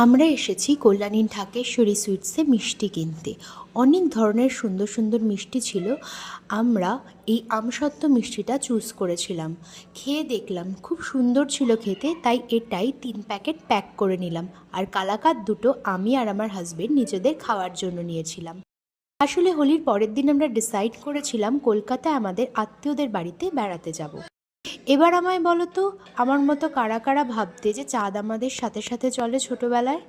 আমরা এসেছি কল্যাণী ঢাকেশ্বরী সুইটসে মিষ্টি কিনতে। অনেক ধরনের সুন্দর সুন্দর মিষ্টি ছিল। আমরা এই আমসত্ত্ব মিষ্টিটা চুজ করেছিলাম। খেয়ে দেখলাম খুব সুন্দর ছিল খেতে, তাই এটাই 3 প্যাকেট প্যাক করে নিলাম। আর কালাকাঁদ দুটো আমি আর আমার হাজবেন্ড নিজেদের খাওয়ার জন্য নিয়েছিলাম। আসলে হোলির পরের দিন আমরা ডিসাইড করেছিলাম কলকাতায় আমাদের আত্মীয়দের বাড়িতে বেড়াতে যাব। এবার আমায় বলো তো, আমার মতো কারা কারা ভাবতে যে চাঁদ আমাদের সাথে সাথে চলে ছোটবেলায়?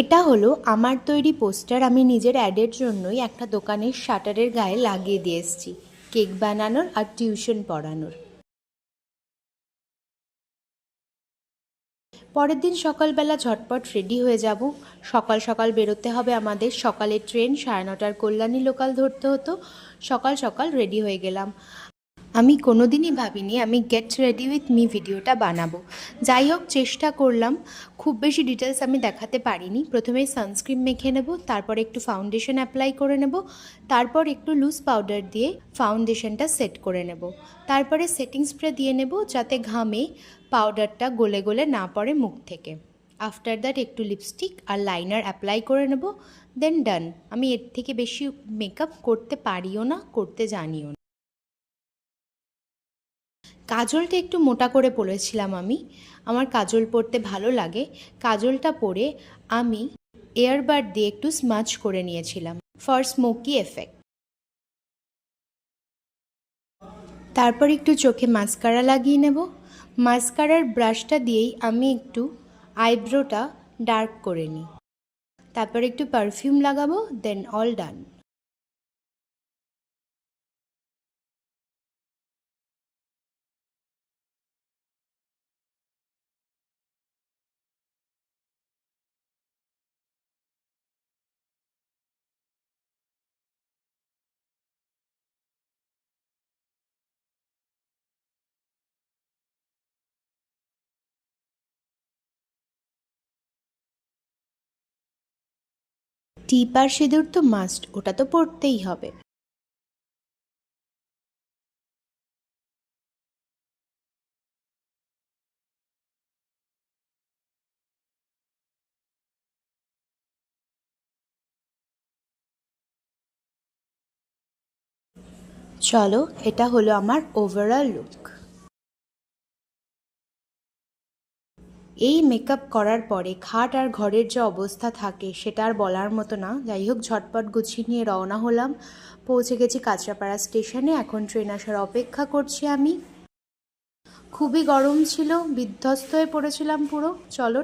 এটা হলো আমার তৈরি পোস্টার। আমি নিজের অ্যাডের জন্যই একটা দোকানের শাটারের গায়ে লাগিয়ে দিয়ে এসেছি, কেক বানানোর আর টিউশন পড়ানোর। পরের দিন সকালবেলা ঝটপট রেডি হয়ে যাব। সকাল সকাল বেরোতে হবে আমাদের। সকালের ট্রেন 9:30 কল্যাণী লোকাল ধরতে হতো। সকাল সকাল রেডি হয়ে গেলাম। আমি কোনো দিনই ভাবিনি আমি গেট রেডি উইথ মি ভিডিওটা বানাবো। যাই হোক, চেষ্টা করলাম। খুব বেশি ডিটেলস আমি দেখাতে পারিনি। প্রথমে সানস্ক্রিন মেখে নেব, তারপর একটু ফাউন্ডেশন অ্যাপ্লাই করে নেব, তারপর একটু লুজ পাউডার দিয়ে ফাউন্ডেশনটা সেট করে নেব, তারপরে সেটিং স্প্রে দিয়ে নেব যাতে ঘামে পাউডারটা গলে গলে না পড়ে মুখ থেকে। আফটার দ্যাট একটু লিপস্টিক আর লাইনার অ্যাপ্লাই করে নেব, দেন ডান। আমি এর থেকে বেশি মেকআপ করতে পারিও না, করতে জানিও না। কাজলটা একটু মোটা করে পরেছিলাম আমি। আমার কাজল পরতে ভালো লাগে। কাজলটা পরে আমি এয়ারবাড দিয়ে একটু স্মাচ করে নিয়েছিলাম ফর স্মোকি এফেক্ট। তারপর একটু চোখে মাস্কারা লাগিয়ে নেব। মাস্কারার ব্রাশটা দিয়েই আমি একটু আইব্রোটা ডার্ক করে নিই। তারপর একটু পারফিউম লাগাবো, দেন অল ডান। টিপ আর সিঁদুর তো মাস্ট, ওটা তো পরতেই হবে। চলো, এটা হলো আমার ওভারঅল লুক। এই মেকআপ করার পরে খাট আর ঘরের যে অবস্থা থাকে সেটা আর বলার মতো না। যাই হোক, ঝটপট গুছিয়ে নিয়ে রওনা হলাম। পৌঁছে গেছি কাঁচরাপাড়া স্টেশনে। এখন ট্রেন আসার অপেক্ষা করছি আমি। খুবই গরম ছিল, বিধ্বস্ত হয়ে পড়েছিলাম পুরো। চলো।